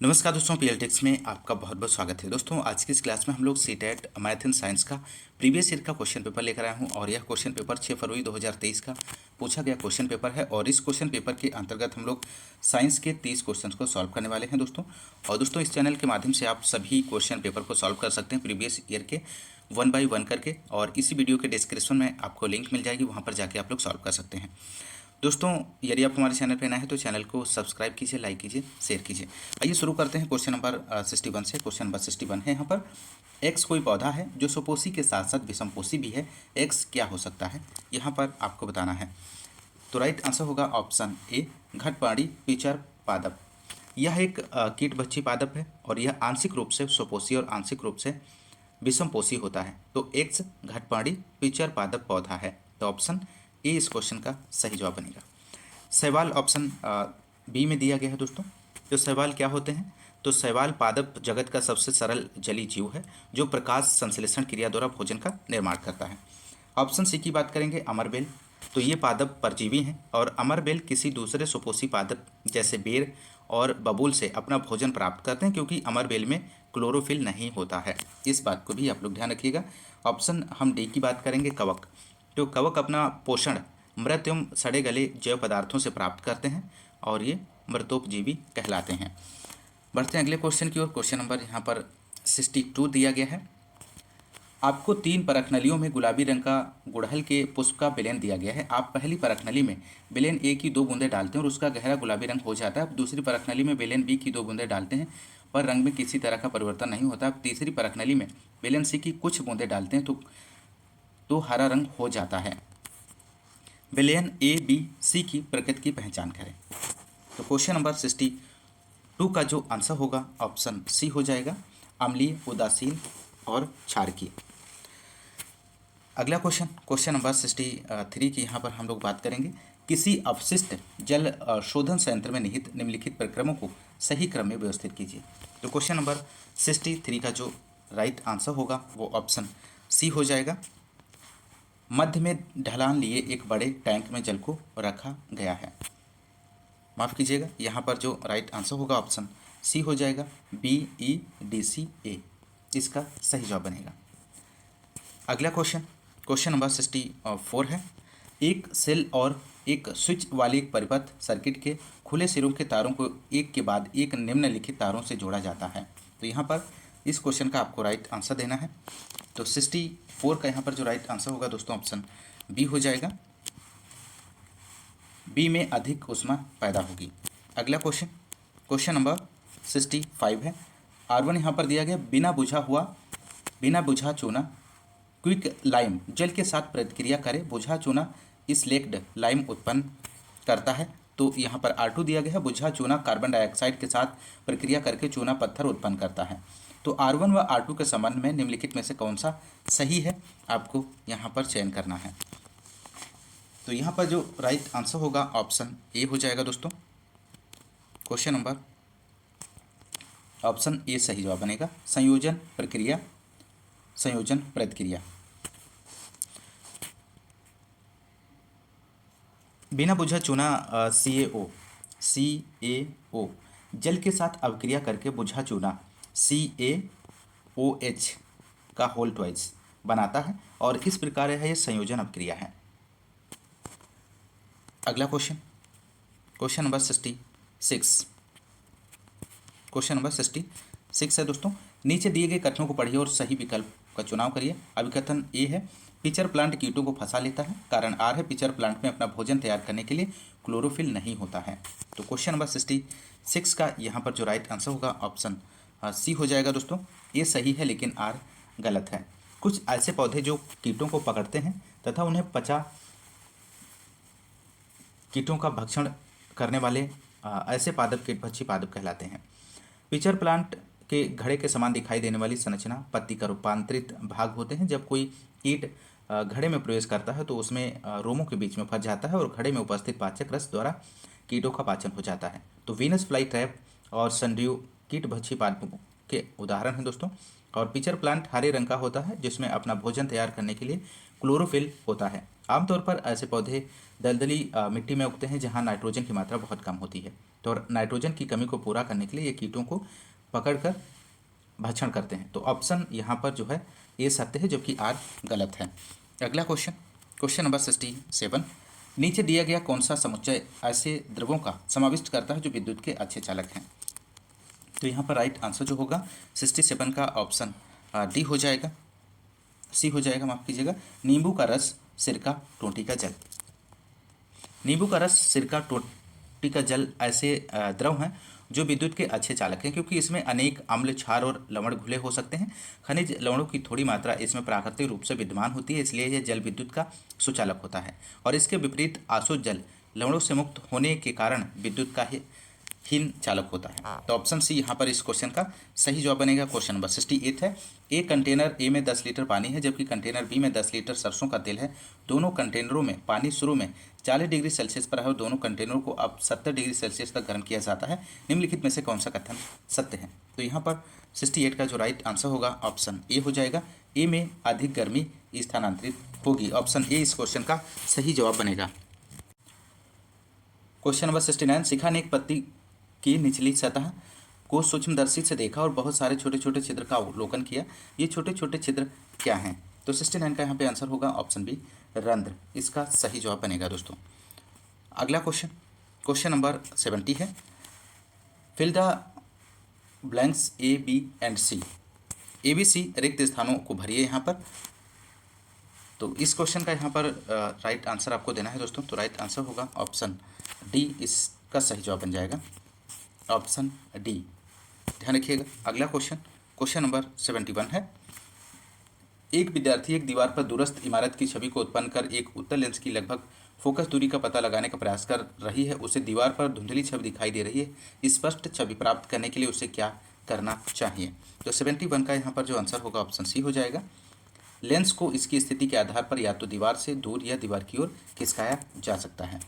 नमस्कार दोस्तों, पीएलटेक्स में आपका बहुत बहुत स्वागत है। दोस्तों आज की इस क्लास में हम लोग सीटेट मैथ एंड साइंस का प्रीवियस ईयर का क्वेश्चन पेपर लेकर आया हूं और यह क्वेश्चन पेपर 6 फरवरी 2023 का पूछा गया क्वेश्चन पेपर है और इस क्वेश्चन पेपर के अंतर्गत हम लोग साइंस के 30 क्वेश्चन को सॉल्व करने वाले हैं दोस्तों। और दोस्तों इस चैनल के माध्यम से आप सभी क्वेश्चन पेपर को सॉल्व कर सकते हैं प्रीवियस ईयर के 1 बाई 1 करके, और इसी वीडियो के डिस्क्रिप्शन में आपको लिंक मिल जाएगी, वहाँ पर जाके आप लोग सॉल्व कर सकते हैं। दोस्तों यदि आप हमारे चैनल पर नए हैं तो चैनल को सब्सक्राइब कीजिए, लाइक कीजिए, शेयर कीजिए। आइए शुरू करते हैं क्वेश्चन नंबर 61 से। क्वेश्चन नंबर 61 है यहाँ पर, एक्स कोई पौधा है जो सुपोषी के साथ साथ विषमपोषी भी है, एक्स क्या हो सकता है, यहाँ पर आपको बताना है। तो राइट आंसर होगा ऑप्शन ए, घटपाड़ी पिचर पादप। यह एक कीट भक्षी पादप है और यह आंशिक रूप से सुपोषी और आंशिक रूप से विषमपोषी होता है। तो एक्स घटपाड़ी पिचर पादप पौधा है, तो ऑप्शन ए इस क्वेश्चन का सही जवाब बनेगा। शैवाल ऑप्शन बी में दिया गया है दोस्तों। तो शैवाल क्या होते हैं? तो शैवाल पादप जगत का सबसे सरल जलीय जीव है जो प्रकाश संश्लेषण क्रिया द्वारा भोजन का निर्माण करता है। ऑप्शन सी की बात करेंगे, अमरबेल। तो ये पादप परजीवी हैं और अमरबेल किसी दूसरे सुपोषी पादप जैसे बेर और बबूल से अपना भोजन प्राप्त करते हैं, क्योंकि अमरबेल में क्लोरोफिल नहीं होता है। इस बात को भी आप लोग ध्यान रखिएगा। ऑप्शन हम डी की बात करेंगे, कवक। तो कवक अपना पोषण मृत एवं सड़े गले जैव पदार्थों से प्राप्त करते हैं और ये मृतोपजीवी कहलाते हैं। बढ़ते हैं अगले क्वेश्चन की ओर। क्वेश्चन नंबर यहाँ पर 62 दिया गया है। आपको 3 परखनलियों में गुलाबी रंग का गुड़हल के पुष्प का विलयन दिया गया है। आप पहली परखनली में विलयन ए की 2 बूंदें डालते हैं और उसका गहरा गुलाबी रंग हो जाता है। आप दूसरी परखनली में विलयन बी की 2 बूंदें डालते हैं पर रंग में किसी तरह का परिवर्तन नहीं होता। आप तीसरी परखनली में विलयन सी की कुछ बूंदें डालते हैं तो हरा रंग हो जाता है। विलयन ए बी सी की प्रकृति की पहचान करें। तो क्वेश्चन नंबर 62 का जो आंसर होगा ऑप्शन सी हो जाएगा, अम्लीय, उदासीन और क्षारकीय। अगला क्वेश्चन नंबर 63 की यहाँ पर हम लोग बात करेंगे। किसी अवशिष्ट जल शोधन संयंत्र में निहित निम्नलिखित प्रक्रमों को सही क्रम में व्यवस्थित कीजिए। तो क्वेश्चन नंबर 63 का जो राइट आंसर होगा वो ऑप्शन सी हो जाएगा। मध्य में ढलान लिए एक बड़े टैंक में जल को रखा गया है। माफ़ कीजिएगा, यहाँ पर जो राइट आंसर होगा ऑप्शन सी हो जाएगा, BEDCA इसका सही जवाब बनेगा। अगला क्वेश्चन नंबर 64 है। एक सेल और एक स्विच वाली एक परिपथ सर्किट के खुले सिरों के तारों को एक के बाद एक निम्नलिखित तारों से जोड़ा जाता है। तो यहाँ पर इस क्वेश्चन का आपको राइट आंसर देना है। तो 64 का यहाँ पर जो राइट आंसर होगा दोस्तों ऑप्शन बी हो जाएगा, बी में अधिक ऊष्मा पैदा होगी। अगला क्वेश्चन नंबर 65 है। R1 यहाँ पर दिया गया, बिना बुझा चूना क्विक लाइम जल के साथ प्रतिक्रिया करे, बुझा चूना स्लेक्ड लाइम उत्पन्न करता है। तो यहाँ पर R2 दिया गया है, बुझा चूना कार्बन डाइऑक्साइड के साथ प्रक्रिया करके चूना पत्थर उत्पन्न करता है। तो R1 व R2 के संबंध में निम्नलिखित में से कौन सा सही है, आपको यहाँ पर चयन करना है। तो यहाँ पर जो राइट आंसर होगा ऑप्शन ए हो जाएगा दोस्तों। क्वेश्चन नंबर ऑप्शन ए सही जवाब बनेगा, संयोजन प्रतिक्रिया। बिना बुझा चूना CaO जल के साथ अवक्रिया करके बुझा चूना CaOH का होल ट्वाइस बनाता है और इस प्रकार है ये संयोजन अवक्रिया है। अगला क्वेश्चन नंबर 66। क्वेश्चन नंबर 66 है दोस्तों। नीचे दिए गए कथनों को पढ़िए और सही विकल्प का चुनाव करिए। अभिकथन ए है, पिचर प्लांट कीटों को फंसा लेता है। कारण आर है, पिचर प्लांट में अपना भोजन तैयार करने के लिए क्लोरोफिल नहीं होता है। तो क्वेश्चन नंबर 66 का यहाँ पर जो राइट आंसर होगा ऑप्शन सी हो जाएगा दोस्तों। ए सही है लेकिन आर गलत है। कुछ ऐसे पौधे जो कीटों को पकड़ते हैं तथा उन्हें कीटों का भक्षण करने वाले ऐसे पादप कीटभक्षी पादप कहलाते हैं। पिचर प्लांट के घड़े के समान दिखाई देने वाली संरचना पत्ती का रूपांतरित भाग होते हैं। जब कोई कीट घड़े में प्रवेश करता है तो उसमें रोमों के बीच में फंस जाता है और घड़े में उपस्थित पाचक रस द्वारा कीटों का पाचन हो जाता है। तो वीनस फ्लाई ट्रैप और सनड्यू कीटभक्षी के उदाहरण हैं दोस्तों। और पिचर प्लांट हरे रंग का होता है जिसमें अपना भोजन तैयार करने के लिए क्लोरोफिल होता है। आमतौर पर ऐसे पौधे दलदली मिट्टी में उगते हैं जहाँ नाइट्रोजन की मात्रा बहुत कम होती है। तो और नाइट्रोजन की कमी को पूरा करने के लिए ये कीटों को पकड़कर भक्षण करते हैं। तो ऑप्शन यहाँ पर जो है ये सत्य है, जबकि आर गलत है। अगला क्वेश्चन, क्वेश्चन नंबर 67। नीचे दिया गया कौन सा समुच्चय ऐसे द्रवों का समाविष्ट करता है जो विद्युत के अच्छे चालक हैं? तो यहाँ पर राइट आंसर जो होगा 67 का ऑप्शन डी हो जाएगा, सी हो जाएगा, माफ़ कीजिएगा। नींबू का रस, सिरका, टोंटी का जल। नींबू का रस, सिरका, टोंटी का जल ऐसे द्रव हैं जो विद्युत के अच्छे चालक हैं, क्योंकि इसमें अनेक अम्ल, क्षार और लवण घुले हो सकते हैं। खनिज लवणों की थोड़ी मात्रा इसमें प्राकृतिक रूप से विद्यमान होती है, इसलिए यह जल विद्युत का सुचालक होता है। और इसके विपरीत आसुत जल लवणों से मुक्त होने के कारण विद्युत का हीन चालक होता है। तो ऑप्शन सी यहाँ पर इस क्वेश्चन का सही जवाब बनेगा। क्वेश्चन नंबर 68 है। एक कंटेनर ए में 10 लीटर पानी है जबकि कंटेनर बी में 10 लीटर सरसों का तेल है। दोनों कंटेनरों में पानी शुरू में 40 डिग्री सेल्सियस पर है और दोनों कंटेनरों को अब 70 डिग्री सेल्सियस तक गर्म किया जाता है। निम्नलिखित में से कौन सा कथन सत्य है? तो यहाँ पर 68 का जो राइट आंसर होगा ऑप्शन ए हो जाएगा। ए में अधिक गर्मी स्थानांतरित होगी। ऑप्शन ए इस क्वेश्चन का सही जवाब बनेगा। Question number 69। शिखा ने एक पत्ती की निचली सतह को सूक्ष्मदर्शी से देखा और बहुत सारे छोटे छोटे छिद्र का अवलोकन किया। ये छोटे छोटे छिद्र क्या हैं? तो 69 का यहाँ पे आंसर होगा ऑप्शन बी, रंध्र। इसका सही जवाब बनेगा दोस्तों। अगला क्वेश्चन, क्वेश्चन नंबर 70 है। Fill the blanks A, B and C. A, B, C रिक्त स्थानों को भरिए यहाँ पर। तो इस क्वेश्चन का यहाँ पर राइट आंसर आपको देना है दोस्तों। तो राइट आंसर होगा ऑप्शन डी, इसका सही जवाब बन जाएगा ऑप्शन डी, ध्यान रखिएगा। अगला क्वेश्चन, क्वेश्चन नंबर 71 है। एक विद्यार्थी एक दीवार पर दूरस्थ इमारत की छवि को उत्पन्न कर एक उत्तल लेंस की लगभग फोकस दूरी का पता लगाने का प्रयास कर रही है। उसे दीवार पर धुंधली छवि दिखाई दे रही है। स्पष्ट छवि प्राप्त करने के लिए उसे क्या करना चाहिए? तो 71 का यहाँ पर जो आंसर होगा ऑप्शन सी हो जाएगा। लेंस को इसकी स्थिति के आधार पर या तो दीवार से दूर या दीवार की ओर खिसकाया जा सकता है।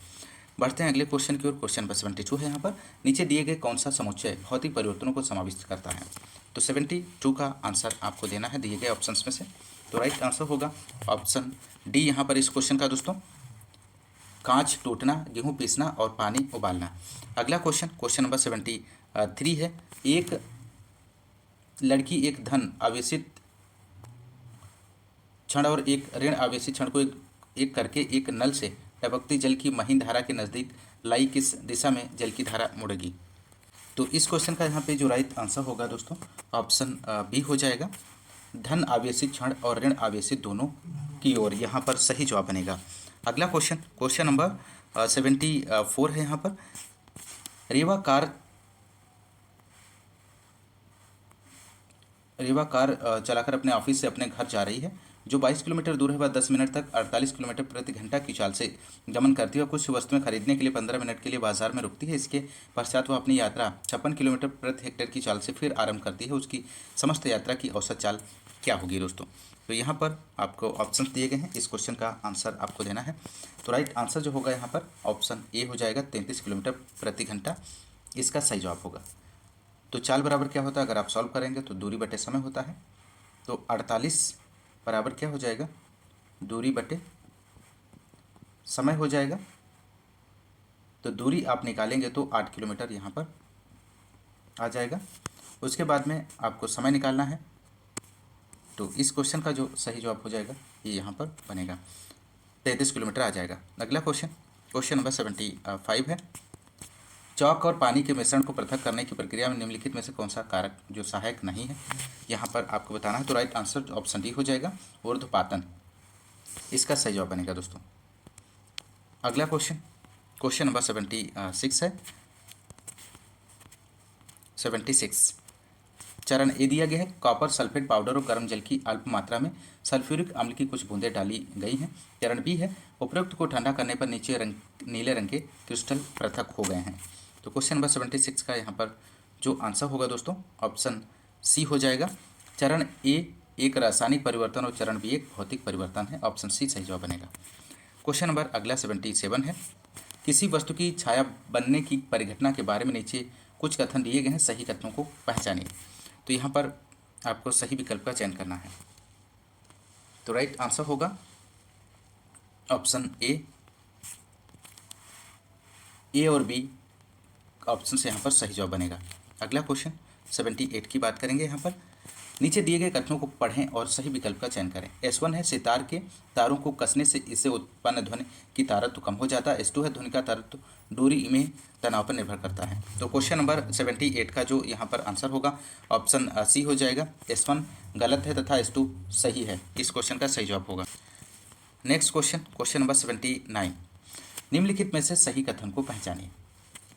बढ़ते हैं अगले क्वेश्चन की ओर। क्वेश्चन नंबर 72 है। यहाँ पर नीचे दिए गए कौन सा समुच्चय भौतिक परिवर्तनों को समाविष्ट करता है? तो 72 का आंसर आपको देना है दिए गए ऑप्शंस में से। तो राइट आंसर होगा ऑप्शन डी यहाँ पर इस क्वेश्चन का दोस्तों। कांच टूटना, गेहूं पीसना और पानी उबालना। अगला क्वेश्चन, क्वेश्चन नंबर 73 है। एक लड़की एक धन आवेशित क्षण और एक ऋण आवेशित क्षण को एक करके एक नल से टपकती जल की महीन धारा के नज़दीक लाई, किस दिशा में जल की धारा मुड़ेगी? तो इस क्वेश्चन का यहाँ पे जो राइट आंसर होगा दोस्तों ऑप्शन बी हो जाएगा। धन आवेशित क्षण और ऋण आवेशित दोनों की ओर, यहाँ पर सही जवाब बनेगा। अगला क्वेश्चन, क्वेश्चन नंबर 74 है। यहाँ पर रेवा कार चलाकर अपने ऑफिस से अपने घर जा रही है। जो 22 किलोमीटर दूर है वह 10 मिनट तक 48 किलोमीटर प्रति घंटा की चाल से गमन करती है और कुछ वस्तुएं खरीदने के लिए 15 मिनट के लिए बाजार में रुकती है। इसके पश्चात वह अपनी यात्रा 56 किलोमीटर प्रति हेक्टेयर की चाल से फिर आरंभ करती है। उसकी समस्त यात्रा की औसत चाल क्या होगी दोस्तों? तो यहाँ पर आपको ऑप्शन दिए गए हैं, इस क्वेश्चन का आंसर आपको देना है। तो राइट आंसर जो होगा यहाँ पर ऑप्शन ए हो जाएगा, 33 किलोमीटर प्रति घंटा इसका सही जवाब होगा। तो चाल बराबर क्या होता है अगर आप सॉल्व करेंगे तो दूरी बटे समय होता है। तो 48 बराबर क्या हो जाएगा? दूरी बटे समय हो जाएगा। तो दूरी आप निकालेंगे तो 8 किलोमीटर यहाँ पर आ जाएगा। उसके बाद में आपको समय निकालना है। तो इस क्वेश्चन का जो सही जवाब हो जाएगा ये यहाँ पर बनेगा, 33 किलोमीटर आ जाएगा। अगला क्वेश्चन, क्वेश्चन नंबर 75 है। चौक और पानी के मिश्रण को पृथक करने की प्रक्रिया में निम्नलिखित में से कौन सा कारक जो सहायक नहीं है, यहाँ पर आपको बताना है। तो राइट आंसर ऑप्शन डी हो जाएगा, ऊर्ध्वपातन, इसका सही जवाब बनेगा दोस्तों। अगला क्वेश्चन, क्वेश्चन नंबर 76 है। 76 चरण ए दिया गया है। कॉपर सल्फेट पाउडर और गर्म जल की अल्प मात्रा में सल्फ्यूरिक अम्ल की कुछ बूंदें डाली गई हैं। चरण बी है। उपरोक्त को ठंडा करने पर नीले रंग के क्रिस्टल पृथक हो गए हैं। तो क्वेश्चन नंबर 76 का यहाँ पर जो आंसर होगा दोस्तों ऑप्शन सी हो जाएगा। चरण ए एक रासायनिक परिवर्तन और चरण बी एक भौतिक परिवर्तन है। ऑप्शन सी सही जवाब बनेगा। क्वेश्चन नंबर अगला 77 है। किसी वस्तु की छाया बनने की परिघटना के बारे में नीचे कुछ कथन दिए गए हैं, सही कथनों को पहचानिए। तो यहाँ पर आपको सही विकल्प का चयन करना है। तो राइट आंसर होगा ऑप्शन ए और बी ऑप्शन से यहाँ पर सही जवाब बनेगा। अगला क्वेश्चन 78 की बात करेंगे। यहाँ पर नीचे दिए गए कथनों को पढ़ें और सही विकल्प का चयन करें। S1 है सितार के तारों को कसने से इससे उत्पन्न ध्वनि की तारत्व कम हो जाता है। S2 है ध्वनि का तारत्व दूरी में तनाव पर निर्भर करता है। तो क्वेश्चन नंबर 78 का जो यहाँ पर आंसर होगा ऑप्शन सी हो जाएगा। S1 गलत है तथा S2 सही है। इस क्वेश्चन का सही जवाब होगा। नेक्स्ट क्वेश्चन नंबर 79, निम्नलिखित में से सही कथन को पहचानिए।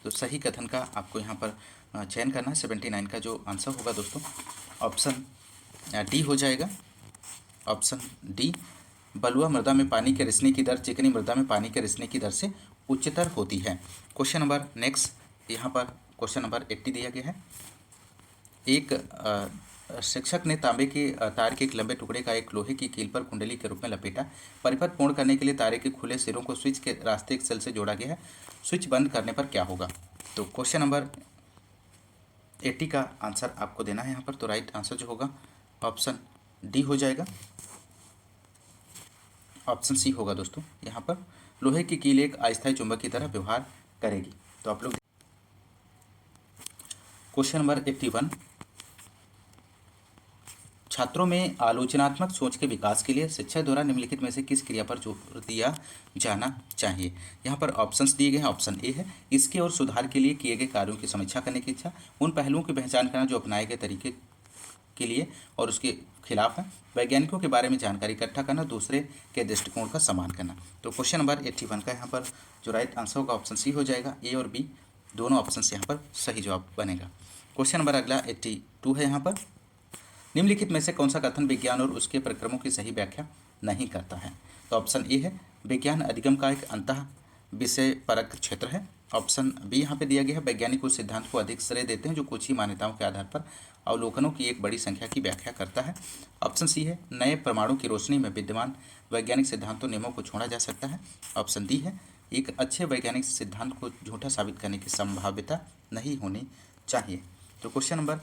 तो सही कथन का आपको यहाँ पर चयन करना है। 79 का जो आंसर होगा दोस्तों ऑप्शन डी हो जाएगा। ऑप्शन डी, बलुआ मृदा में पानी के रिसने की दर चिकनी मृदा में पानी के रिसने की दर से उच्चतर होती है। क्वेश्चन नंबर नेक्स्ट यहाँ पर क्वेश्चन नंबर 80 दिया गया है। एक शिक्षक ने तांबे के तार के एक लंबे टुकड़े का एक लोहे की कील पर कुंडली के रूप में लपेटा। परिपथ पूर्ण करने के लिए तारे के खुले सिरों को स्विच के रास्ते एक सेल से जोड़ा गया है। स्विच बंद करने पर क्या होगा? तो क्वेश्चन नंबर 80 का आंसर आपको देना है यहाँ पर। तो राइट आंसर जो होगा ऑप्शन डी हो जाएगा। ऑप्शन सी होगा दोस्तों। यहाँ पर लोहे की कील एक अस्थायी चुंबक की तरह व्यवहार करेगी। तो आप लोग क्वेश्चन नंबर 81, छात्रों में आलोचनात्मक सोच के विकास के लिए शिक्षा द्वारा निम्नलिखित में से किस क्रिया पर जोर दिया जाना चाहिए? यहाँ पर ऑप्शंस दिए गए हैं। ऑप्शन ए है इसके और सुधार के लिए किए गए कार्यों की समीक्षा करने की इच्छा, उन पहलुओं की पहचान करना जो अपनाए गए तरीके के लिए और उसके खिलाफ है, वैज्ञानिकों के बारे में जानकारी इकट्ठा करना, दूसरे के दृष्टिकोण का सम्मान करना। तो क्वेश्चन नंबर 81 का यहाँ पर जो राइट आंसर होगा ऑप्शन सी हो जाएगा। ए और बी दोनों ऑप्शन से यहाँ पर सही जवाब बनेगा। क्वेश्चन नंबर अगला 82 है। यहाँ पर निम्नलिखित में से कौन सा कथन विज्ञान और उसके परिक्रमों की सही व्याख्या नहीं करता है? तो ऑप्शन ए है विज्ञान अधिगम का एक अंतः विषय परक क्षेत्र है। ऑप्शन बी यहाँ पे दिया गया है वैज्ञानिक उस सिद्धांत को अधिक श्रेय देते हैं जो कुछ ही मान्यताओं के आधार पर अवलोकनों की एक बड़ी संख्या की व्याख्या करता है। ऑप्शन सी है नए प्रमाणों की रोशनी में विद्यमान वैज्ञानिक सिद्धांतों नियमों को छोड़ा जा सकता है। ऑप्शन डी है एक अच्छे वैज्ञानिक सिद्धांत को झूठा साबित करने की संभाव्यता नहीं होनी चाहिए। तो क्वेश्चन नंबर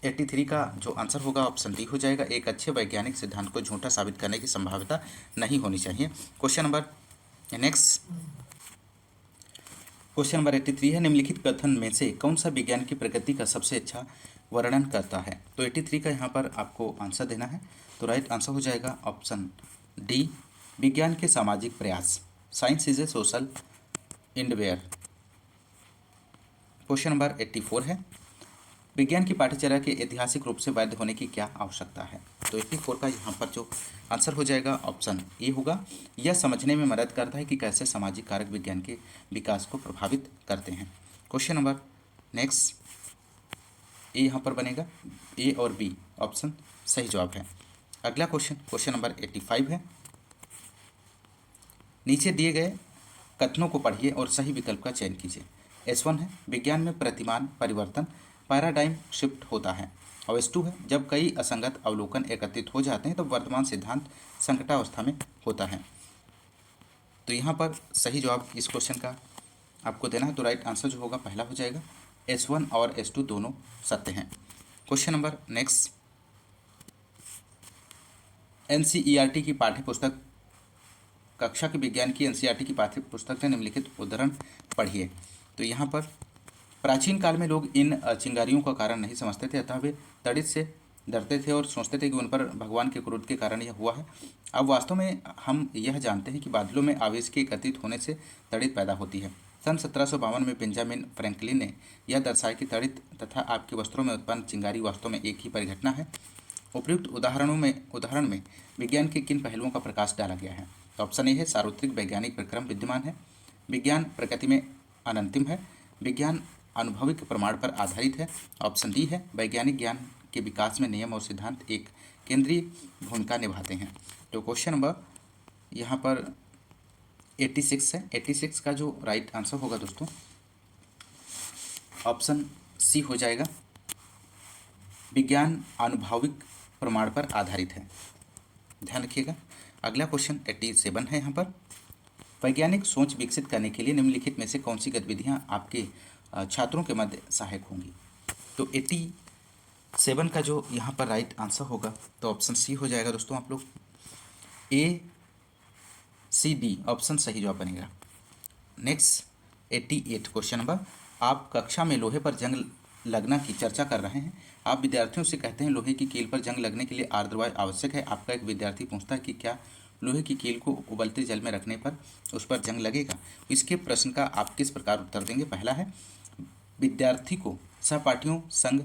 83 का जो आंसर होगा ऑप्शन डी हो जाएगा। एक अच्छे वैज्ञानिक सिद्धांत को झूठा साबित करने की संभाव्यता नहीं होनी चाहिए। Question number next question number 83 है निम्नलिखित कथन में से कौन सा विज्ञान की प्रगति का सबसे अच्छा वर्णन करता है? तो 83 का यहाँ पर आपको आंसर देना है। तो राइट आंसर हो जाएगा ऑप्शन डी विज्ञान के सामाजिक प्रयास, science is a social endeavour. Question number 84 है विज्ञान की पाठ्यचर्या के ऐतिहासिक रूप से वैध होने की क्या आवश्यकता है? तो 84 का यहाँ पर जो आंसर हो जाएगा ऑप्शन ए होगा। यह समझने में मदद करता है कि कैसे सामाजिक कारक विज्ञान के विकास को प्रभावित करते हैं। क्वेश्चन नंबर नेक्स्ट ए यहाँ पर बनेगा। ए और बी ऑप्शन सही जवाब है। अगला क्वेश्चन नंबर 85 है नीचे दिए गए कथनों को पढ़िए और सही विकल्प का चयन कीजिए। S1 है विज्ञान में प्रतिमान परिवर्तन पैराडाइम शिफ्ट होता है। और S2 है जब कई असंगत अवलोकन एकत्रित हो जाते हैं तो वर्तमान सिद्धांत संकटावस्था में होता है। तो यहाँ पर सही जवाब इस क्वेश्चन का आपको देना है। तो राइट आंसर जो होगा पहला हो जाएगा। S1 और S2 दोनों सत्य हैं। क्वेश्चन नंबर नेक्स्ट NCERT की पाठ्य पुस्तक कक्षा के विज्ञान की NCERT की पाठ्य पुस्तक से निम्नलिखित उदाहरण पढ़िए। तो यहाँ पर प्राचीन काल में लोग इन चिंगारियों का कारण नहीं समझते थे, अतः वे तड़ित से डरते थे और सोचते थे कि उन पर भगवान के क्रोध के कारण यह हुआ है। अब वास्तव में हम यह जानते हैं कि बादलों में आवेश के एकत्रित होने से तड़ित पैदा होती है। सन 1752 में बेंजामिन फ्रैंकलिन ने यह दर्शाया कि तड़ित तथा आपके वस्त्रों में उत्पन्न चिंगारी वास्तव में एक ही परिघटना है। उपयुक्त उदाहरण में विज्ञान के किन पहलुओं का प्रकाश डाला गया है? तो ऑप्शन ए है सार्वत्रिक वैज्ञानिक परिक्रम विद्यमान है, विज्ञान प्रकृति में अनंतिम है, विज्ञान अनुभविक प्रमाण पर आधारित है। ऑप्शन डी है वैज्ञानिक ज्ञान के विकास में नियम और सिद्धांत एक केंद्रीय भूमिका निभाते हैं। तो क्वेश्चन नंबर यहाँ पर 86 है। 86 का जो राइट आंसर होगा दोस्तों ऑप्शन सी हो जाएगा। विज्ञान अनुभविक प्रमाण पर आधारित है। ध्यान रखिएगा। अगला क्वेश्चन 87 है। यहाँ पर वैज्ञानिक सोच विकसित करने के लिए निम्नलिखित में से कौन सी गतिविधियाँ आपके छात्रों के मध्य सहायक होंगी? तो 7 का जो यहाँ पर राइट आंसर होगा तो ऑप्शन सी हो जाएगा दोस्तों। आप लोग ए सी डी ऑप्शन सही जवाब बनेगा। नेक्स्ट 88 क्वेश्चन नंबर, आप कक्षा में लोहे पर जंग लगना की चर्चा कर रहे हैं। आप विद्यार्थियों से कहते हैं लोहे की कील पर जंग लगने के लिए आर्द्र वायु आवश्यक है। आपका एक विद्यार्थी पूछता है कि क्या लोहे की कील को उबलते जल में रखने पर उस पर जंग लगेगा। इसके प्रश्न का आप किस प्रकार उत्तर देंगे। पहला है, विद्यार्थी को सहपाठियों संग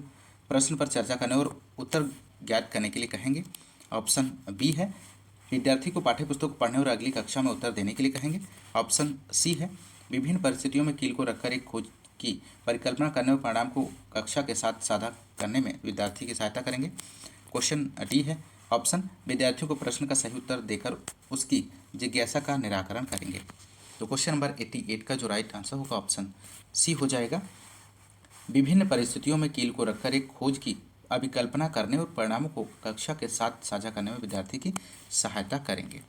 प्रश्न पर चर्चा करने और उत्तर ज्ञात करने के लिए कहेंगे। ऑप्शन बी है, विद्यार्थी को पाठ्यपुस्तक को पढ़ने और अगली कक्षा में उत्तर देने के लिए कहेंगे। ऑप्शन सी है, विभिन्न परिस्थितियों में कील को रखकर एक खोज की परिकल्पना करने और परिणाम को कक्षा के साथ साझा करने में विद्यार्थी की सहायता करेंगे। क्वेश्चन डी है ऑप्शन, विद्यार्थियों को प्रश्न का सही उत्तर देकर उसकी जिज्ञासा का निराकरण करेंगे। तो क्वेश्चन नंबर 88 का जो राइट आंसर होगा ऑप्शन सी हो जाएगा। विभिन्न परिस्थितियों में कील को रखकर एक खोज की अभिकल्पना करने और परिणामों को कक्षा के साथ साझा करने में विद्यार्थी की सहायता करेंगे।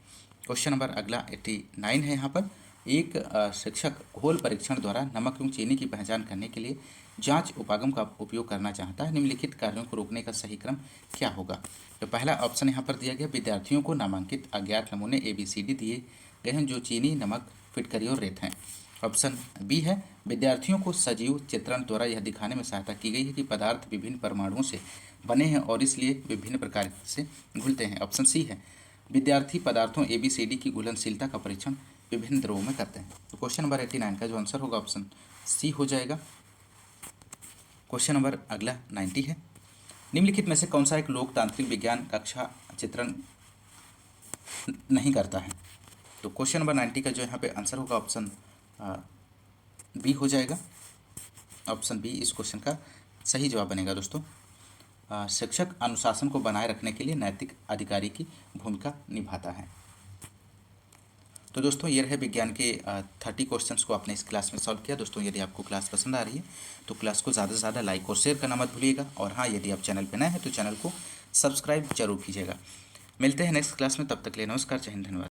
क्वेश्चन नंबर अगला 89 है। यहाँ पर एक शिक्षक घोल परीक्षण द्वारा नमक एवं चीनी की पहचान करने के लिए जांच उपागम का उपयोग करना चाहता है। निम्नलिखित कार्यों को रोकने का सही क्रम क्या होगा। तो पहला ऑप्शन यहाँ पर दिया गया, विद्यार्थियों को नामांकित अज्ञात नमूने ABCD दिए गए हैं जो चीनी, नमक, फिटकरी और रेत हैं। ऑप्शन बी है, विद्यार्थियों को सजीव चित्रण द्वारा यह दिखाने में सहायता की गई है कि पदार्थ विभिन्न परमाणुओं से बने हैं और इसलिए विभिन्न प्रकार से घुलते हैं। ऑप्शन सी है, विद्यार्थी पदार्थों ABCD की घुलनशीलता का परीक्षण विभिन्न द्रवों में करते हैं। तो क्वेश्चन नंबर 89 का जो आंसर होगा ऑप्शन सी हो जाएगा। क्वेश्चन नंबर अगला 90 है। निम्नलिखित में से कौन सा एक लोकतांत्रिक विज्ञान कक्षा चित्रण नहीं करता है। तो क्वेश्चन नंबर 90 का जो यहाँ पे आंसर होगा ऑप्शन बी हो जाएगा। ऑप्शन बी इस क्वेश्चन का सही जवाब बनेगा दोस्तों। शिक्षक अनुशासन को बनाए रखने के लिए नैतिक अधिकारी की भूमिका निभाता है। तो दोस्तों ये रहे विज्ञान के 30 क्वेश्चंस को आपने इस क्लास में सॉल्व किया। दोस्तों यदि आपको क्लास पसंद आ रही है तो क्लास को ज़्यादा से ज़्यादा लाइक और शेयर करना मत भूलिएगा। और हाँ, यदि आप चैनल पर नए हैं तो चैनल को सब्सक्राइब जरूर कीजिएगा। मिलते हैं नेक्स्ट क्लास में, तब तक के लिए नमस्कार, जय हिंद, धन्यवाद।